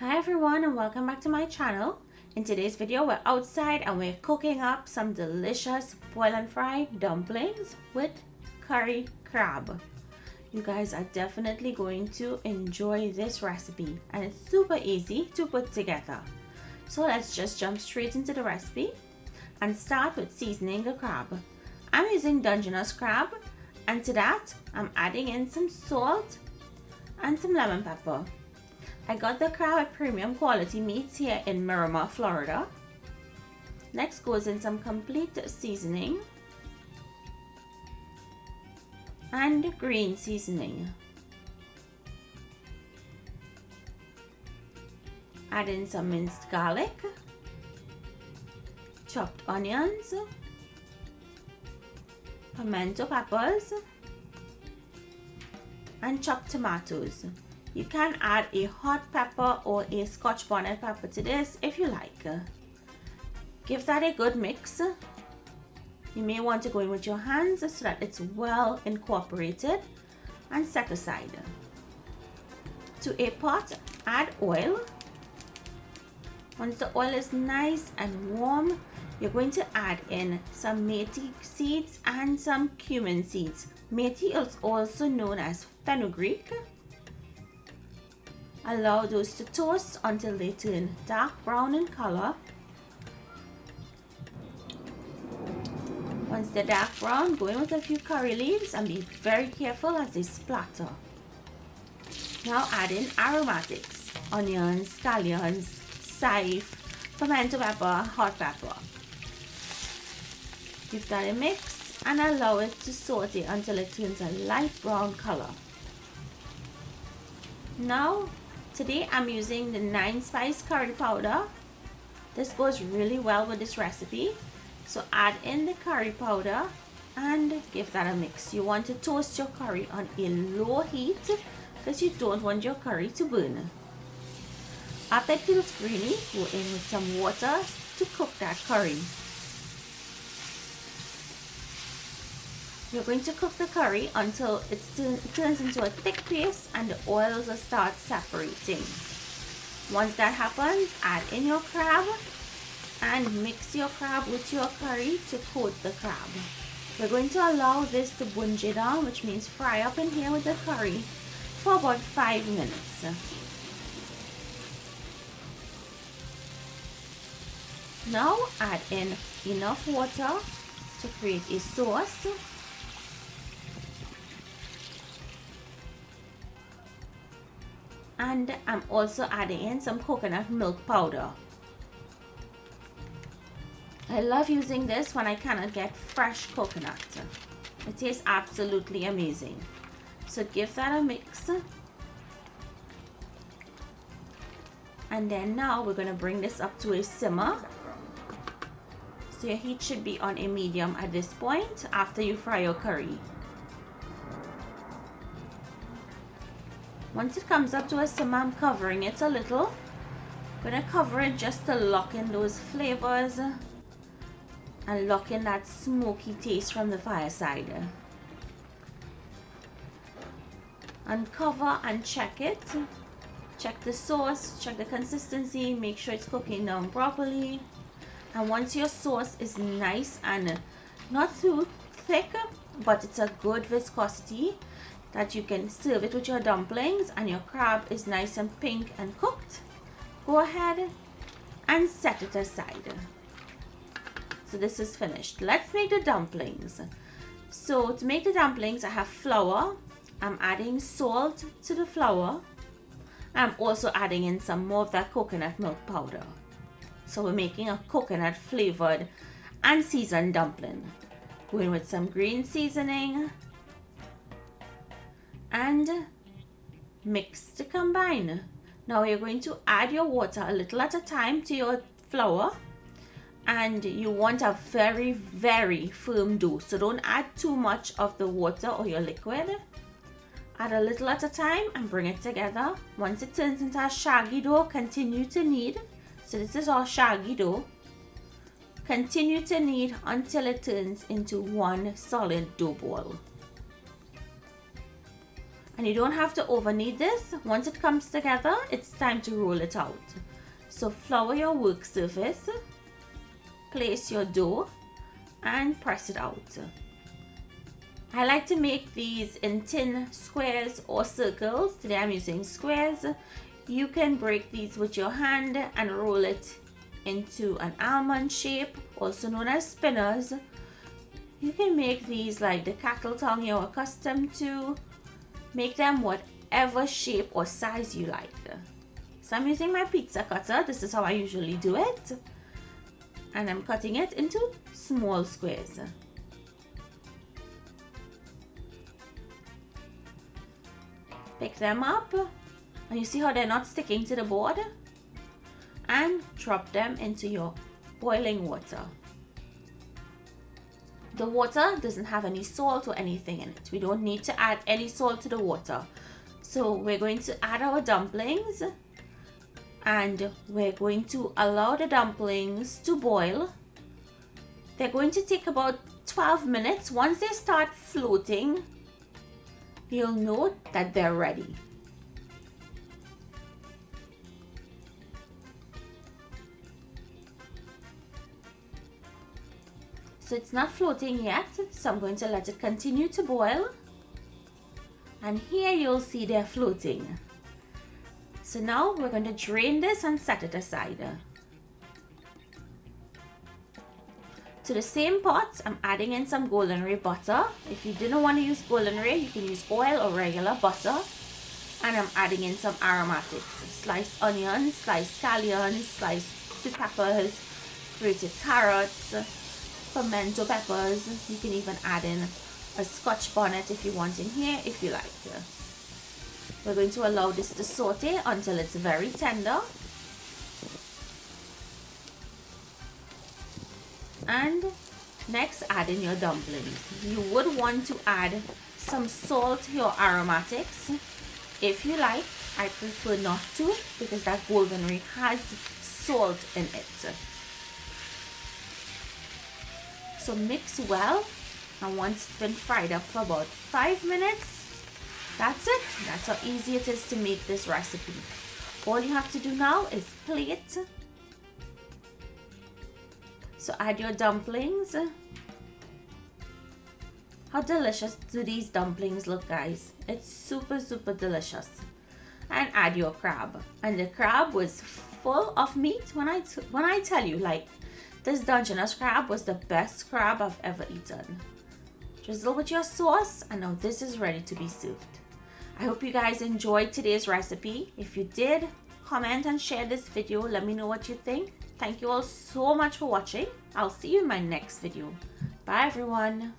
Hi everyone and welcome back to my channel. In today's video we're outside and we're cooking up some delicious boil and fry dumplings with curry crab. You guys are definitely going to enjoy this recipe and it's super easy to put together. So let's just jump straight into the recipe and start with seasoning the crab. I'm using Dungeness crab and to that I'm adding in some salt and some lemon pepper. I got the crab at Premium Quality Meats here in Miramar, Florida. Next goes in some complete seasoning and green seasoning. Add in some minced garlic, chopped onions, pimento peppers, and chopped tomatoes. You can add a hot pepper or a scotch bonnet pepper to this if you like. Give that a good mix. You may want to go in with your hands so that it's well incorporated and set aside. To a pot, add oil. Once the oil is nice and warm, you're going to add in some methi seeds and some cumin seeds. Methi is also known as fenugreek. Allow those to toast until they turn dark brown in color. Once they're dark brown, go in with a few curry leaves and be very careful as they splatter. Now add in aromatics, onions, scallions, chive, pimento pepper, hot pepper. Give that a mix and allow it to saute until it turns a light brown color. Now, today I'm using the 9-spice curry powder. This goes really well with this recipe. So add in the curry powder and give that a mix. You want to toast your curry on a low heat because you don't want your curry to burn. After it feels greeny, go in with some water to cook that curry. You're going to cook the curry until it turns into a thick paste and the oils will start separating. Once that happens, add in your crab and mix your crab with your curry to coat the crab. We're going to allow this to bunge down, which means fry up in here with the curry for about 5 minutes. Now add in enough water to create a sauce. And I'm also adding in some coconut milk powder. I love using this when I cannot get fresh coconut. It tastes absolutely amazing. So give that a mix. And then now we're going to bring this up to a simmer. So your heat should be on a medium at this point after you fry your curry. Once it comes up to a simmer, I'm covering it a little. I'm going to cover it just to lock in those flavors and lock in that smoky taste from the fireside. Uncover and check it. Check the sauce, check the consistency, make sure it's cooking down properly. And once your sauce is nice and not too thick, but it's a good viscosity, that you can serve it with your dumplings and your crab is nice and pink and cooked, go ahead and set it aside. So this is finished. Let's make the dumplings. So to make the dumplings, I have flour. I'm adding salt to the flour. I'm also adding in some more of that coconut milk powder. So we're making a coconut flavored and seasoned dumpling. Go in with some green seasoning and mix to combine. Now you're going to add your water a little at a time to your flour, and you want a very, very firm dough. So don't add too much of the water or your liquid. Add a little at a time and bring it together. Once it turns into a shaggy dough, continue to knead. So this is our shaggy dough. Continue to knead until it turns into one solid dough ball. And you don't have to over knead this. Once it comes together, it's time to roll it out. So flour your work surface, place your dough, and press it out. I like to make these in tin squares or circles. Today I'm using squares. You can break these with your hand and roll it into an almond shape, also known as spinners. You can make these like the cattle tongue you're accustomed to. Make them whatever shape or size you like. So I'm using my pizza cutter. This is how I usually do it. And I'm cutting it into small squares. Pick them up, and you see how they're not sticking to the board? And drop them into your boiling water. The water doesn't have any salt or anything in it. We don't need to add any salt to the water. So we're going to add our dumplings, and we're going to allow the dumplings to boil. They're going to take about 12 minutes. Once they start floating, you'll know that they're ready. So it's not floating yet, so I'm going to let it continue to boil. And here you'll see they're floating. So now we're going to drain this and set it aside. To the same pot, I'm adding in some golden ray butter. If you didn't want to use golden ray, you can use oil or regular butter. And I'm adding in some aromatics. Sliced onions, sliced scallions, sliced sweet peppers, grated carrots, pimento peppers. You can even add in a scotch bonnet if you want in here, if you like. We're going to allow this to saute until it's very tender. And next, add in your dumplings. You would want to add some salt to your aromatics. If you like, I prefer not to because that golden ray has salt in it. So mix well, and once it's been fried up for about 5 minutes, that's it. That's how easy it is to make this recipe. All you have to do now is plate. So add your dumplings. How delicious do these dumplings look, guys? It's super, super delicious. And add your crab. And the crab was full of meat. When I tell you, like, this Dungeness crab was the best crab I've ever eaten. Drizzle with your sauce, and now this is ready to be served. I hope you guys enjoyed today's recipe. If you did, comment and share this video. Let me know what you think. Thank you all so much for watching. I'll see you in my next video. Bye everyone.